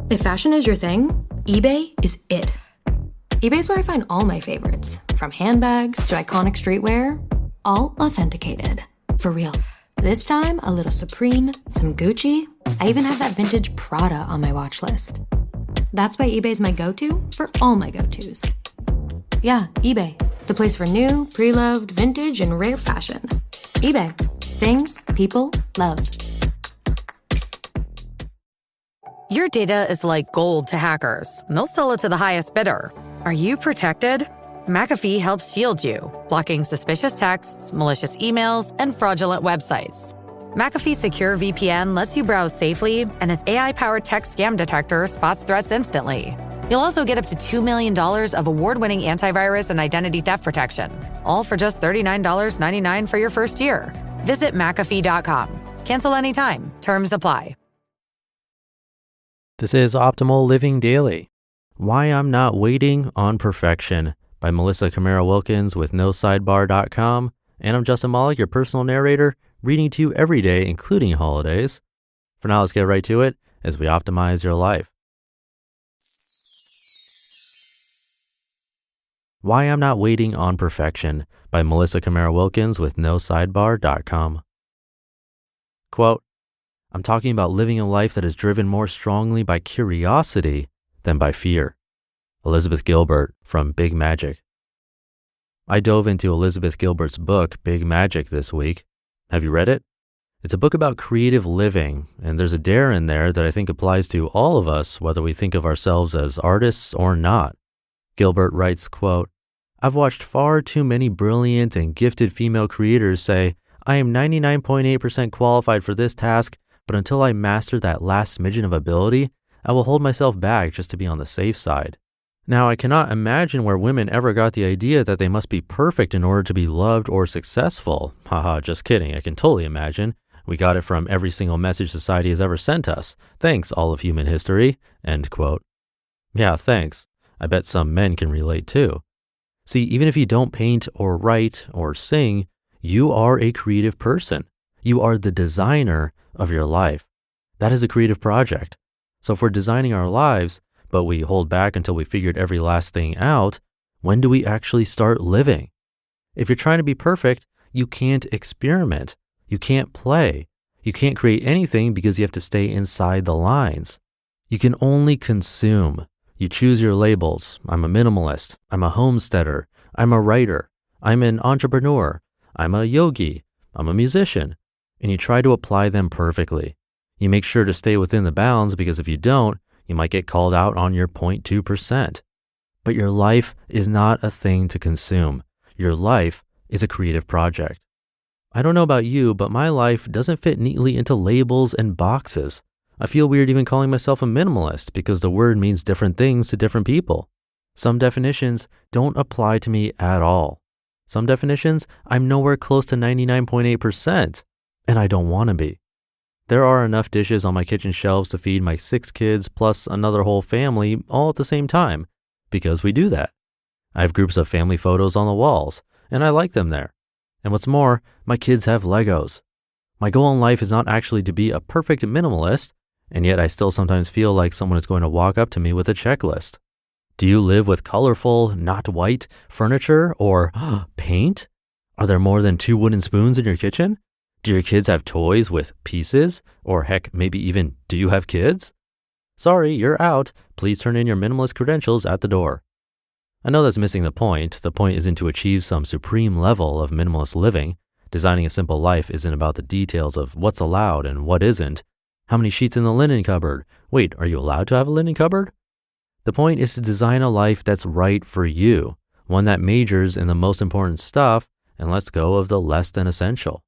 If fashion is your thing, eBay is it. eBay's where I find all my favorites, from handbags to iconic streetwear, all authenticated. For real. This time, a little Supreme, some Gucci. I even have that vintage Prada on my watch list. That's why eBay's my go-to for all my go-tos. Yeah, eBay, the place for new, pre-loved, vintage, and rare fashion. eBay, things people love. Your data is like gold to hackers. They'll sell it to the highest bidder. Are you protected? McAfee helps shield you, blocking suspicious texts, malicious emails, and fraudulent websites. McAfee Secure VPN lets you browse safely, and its AI-powered text scam detector spots threats instantly. You'll also get up to $2 million of award-winning antivirus and identity theft protection, all for just $39.99 for your first year. Visit McAfee.com. Cancel anytime. Terms apply. This is Optimal Living Daily. Why I'm Not Waiting on Perfection by Camara Wilkins with Sidebar.com. And I'm Justin Malik, your personal narrator, reading to you every day, including holidays. For now, let's get right to it as we optimize your life. Why I'm Not Waiting on Perfection by Camara Wilkins with Sidebar.com. Quote, I'm talking about living a life that is driven more strongly by curiosity than by fear. Elizabeth Gilbert from Big Magic. I dove into Elizabeth Gilbert's book, Big Magic, this week. Have you read it? It's a book about creative living, and there's a dare in there that I think applies to all of us, whether we think of ourselves as artists or not. Gilbert writes, quote, I've watched far too many brilliant and gifted female creators say, I am 99.8% qualified for this task, but until I master that last smidgen of ability, I will hold myself back just to be on the safe side. Now, I cannot imagine where women ever got the idea that they must be perfect in order to be loved or successful. Haha, just kidding. I can totally imagine. We got it from every single message society has ever sent us. Thanks, all of human history. End quote. Yeah, thanks. I bet some men can relate too. See, even if you don't paint or write or sing, you are a creative person. You are the designer of your life. That is a creative project. So if we're designing our lives, but we hold back until we figured every last thing out, when do we actually start living? If you're trying to be perfect, you can't experiment. You can't play. You can't create anything because you have to stay inside the lines. You can only consume. You choose your labels. I'm a minimalist. I'm a homesteader. I'm a writer. I'm an entrepreneur. I'm a yogi. I'm a musician. And you try to apply them perfectly. You make sure to stay within the bounds because if you don't, you might get called out on your 0.2%. But your life is not a thing to consume. Your life is a creative project. I don't know about you, but my life doesn't fit neatly into labels and boxes. I feel weird even calling myself a minimalist because the word means different things to different people. Some definitions don't apply to me at all. Some definitions, I'm nowhere close to 99.8%, and I don't want to be. There are enough dishes on my kitchen shelves to feed my 6 kids plus another whole family all at the same time, because we do that. I have groups of family photos on the walls, and I like them there. And what's more, my kids have Legos. My goal in life is not actually to be a perfect minimalist, and yet I still sometimes feel like someone is going to walk up to me with a checklist. Do you live with colorful, not white, furniture or paint? Are there more than 2 wooden spoons in your kitchen? Do your kids have toys with pieces? Or heck, maybe even, do you have kids? Sorry, you're out. Please turn in your minimalist credentials at the door. I know that's missing the point. The point isn't to achieve some supreme level of minimalist living. Designing a simple life isn't about the details of what's allowed and what isn't. How many sheets in the linen cupboard? Wait, are you allowed to have a linen cupboard? The point is to design a life that's right for you, one that majors in the most important stuff and lets go of the less than essential.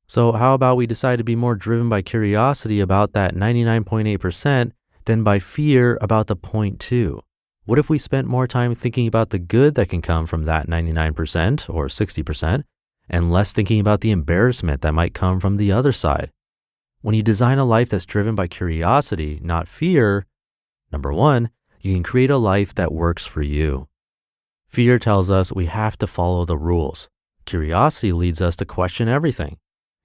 So how about we decide to be more driven by curiosity about that 99.8% than by fear about the 0.2? What if we spent more time thinking about the good that can come from that 99% or 60% and less thinking about the embarrassment that might come from the other side? When you design a life that's driven by curiosity, not fear, number one, you can create a life that works for you. Fear tells us we have to follow the rules. Curiosity leads us to question everything.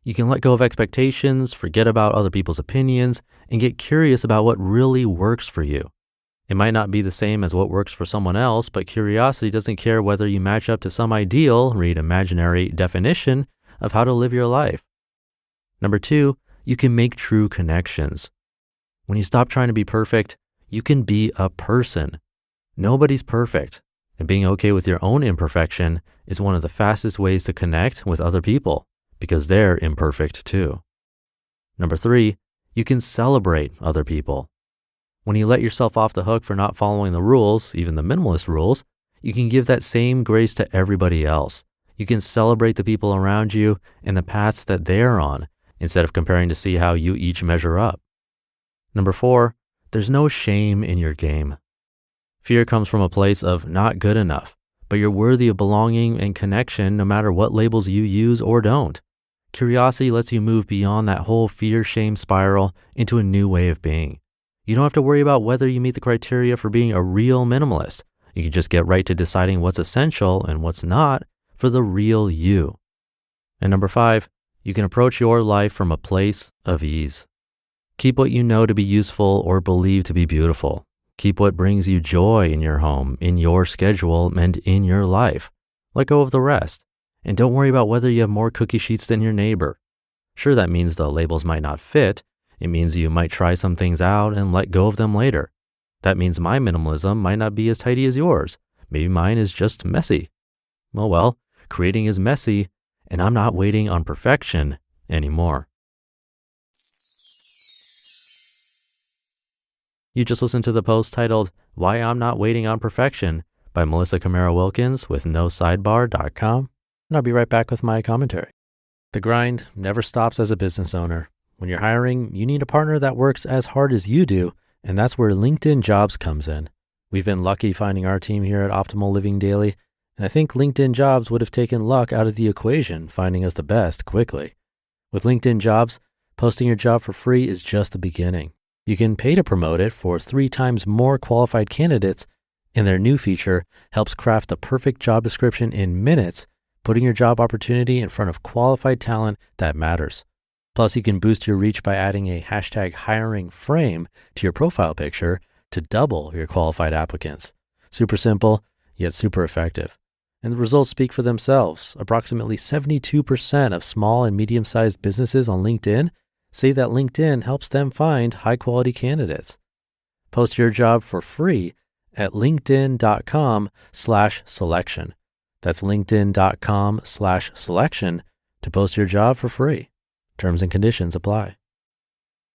You can let go of expectations, forget about other people's opinions, and get curious about what really works for you. It might not be the same as what works for someone else, but curiosity doesn't care whether you match up to some ideal, read imaginary definition of how to live your life. Number 2, you can make true connections. When you stop trying to be perfect, you can be a person. Nobody's perfect, and being okay with your own imperfection is one of the fastest ways to connect with other people because they're imperfect too. Number 3, you can celebrate other people. When you let yourself off the hook for not following the rules, even the minimalist rules, you can give that same grace to everybody else. You can celebrate the people around you and the paths that they're on instead of comparing to see how you each measure up. Number 4, there's no shame in your game. Fear comes from a place of not good enough, but you're worthy of belonging and connection no matter what labels you use or don't. Curiosity lets you move beyond that whole fear-shame spiral into a new way of being. You don't have to worry about whether you meet the criteria for being a real minimalist. You can just get right to deciding what's essential and what's not for the real you. And number 5, you can approach your life from a place of ease. Keep what you know to be useful or believe to be beautiful. Keep what brings you joy in your home, in your schedule, and in your life. Let go of the rest. And don't worry about whether you have more cookie sheets than your neighbor. Sure, that means the labels might not fit. It means you might try some things out and let go of them later. That means my minimalism might not be as tidy as yours. Maybe mine is just messy. Oh well, creating is messy, and I'm not waiting on perfection anymore. You just listened to the post titled, Why I'm Not Waiting on Perfection by Camara Wilkins with Sidebar.com, and I'll be right back with my commentary. The grind never stops as a business owner. When you're hiring, you need a partner that works as hard as you do, and that's where LinkedIn Jobs comes in. We've been lucky finding our team here at Optimal Living Daily, and I think LinkedIn Jobs would have taken luck out of the equation, finding us the best quickly. With LinkedIn Jobs, posting your job for free is just the beginning. You can pay to promote it for 3 times more qualified candidates, and their new feature helps craft the perfect job description in minutes, putting your job opportunity in front of qualified talent that matters. Plus, you can boost your reach by adding a #hiring frame to your profile picture to double your qualified applicants. Super simple, yet super effective. And the results speak for themselves. Approximately 72% of small and medium-sized businesses on LinkedIn say that LinkedIn helps them find high-quality candidates. Post your job for free at linkedin.com/selection. That's linkedin.com/selection to post your job for free. Terms and conditions apply.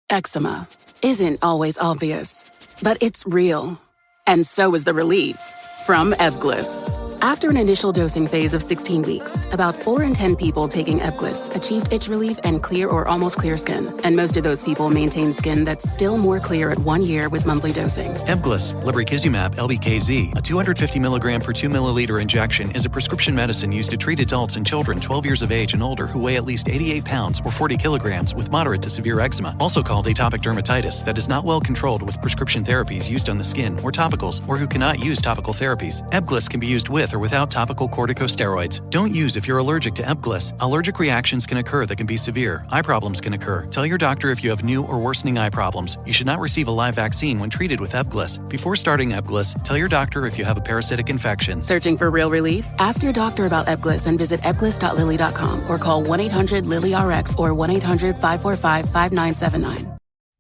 Eczema isn't always obvious, but it's real. And so is the relief from Ebglyss. After an initial dosing phase of 16 weeks, about 4 in 10 people taking Ebglyss achieved itch relief and clear or almost clear skin. And most of those people maintain skin that's still more clear at 1 year with monthly dosing. Ebglyss, lebrikizumab LBKZ, a 250 milligram per 2 milliliter injection, is a prescription medicine used to treat adults and children 12 years of age and older who weigh at least 88 pounds or 40 kilograms with moderate to severe eczema, also called atopic dermatitis, that is not well controlled with prescription therapies used on the skin or topicals, or who cannot use topical therapies. Ebglyss can be used with or without topical corticosteroids. Don't use if you're allergic to Ebglyss. Allergic reactions can occur that can be severe. Eye problems can occur. Tell your doctor if you have new or worsening eye problems. You should not receive a live vaccine when treated with Ebglyss. Before starting Ebglyss, tell your doctor if you have a parasitic infection. Searching for real relief? Ask your doctor about Ebglyss and visit ebglyss.lilly.com or call 1-800-LILY-RX or 1-800-545-5979.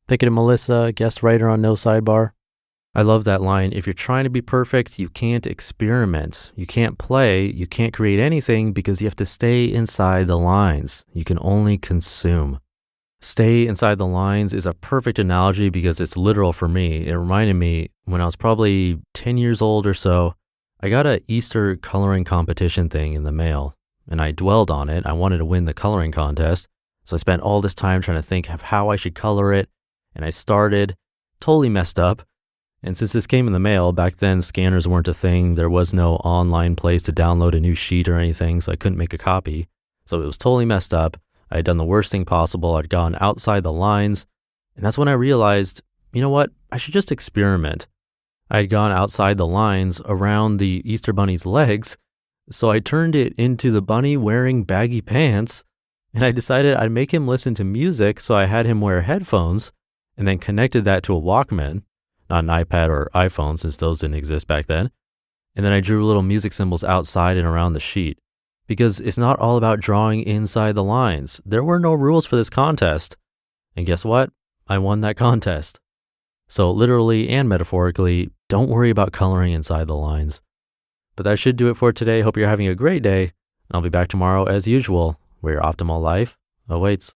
Thank you to Melissa, guest writer on No Sidebar. I love that line. If you're trying to be perfect, you can't experiment. You can't play. You can't create anything because you have to stay inside the lines. You can only consume. Stay inside the lines is a perfect analogy because it's literal for me. It reminded me when I was probably 10 years old or so, I got an Easter coloring competition thing in the mail and I dwelled on it. I wanted to win the coloring contest. So I spent all this time trying to think of how I should color it. And I started, totally messed up. And since this came in the mail, back then scanners weren't a thing. There was no online place to download a new sheet or anything, so I couldn't make a copy. So it was totally messed up. I had done the worst thing possible. I'd gone outside the lines. And that's when I realized, you know what? I should just experiment. I had gone outside the lines around the Easter Bunny's legs, so I turned it into the bunny wearing baggy pants And I decided I'd make him listen to music, so I had him wear headphones and then connected that to a Walkman, not an iPad or iPhone since those didn't exist back then. And then I drew little music symbols outside and around the sheet. Because it's not all about drawing inside the lines. There were no rules for this contest. And guess what? I won that contest. So literally and metaphorically, don't worry about coloring inside the lines. But that should do it for today. Hope you're having a great day. I'll be back tomorrow as usual, where your optimal life awaits.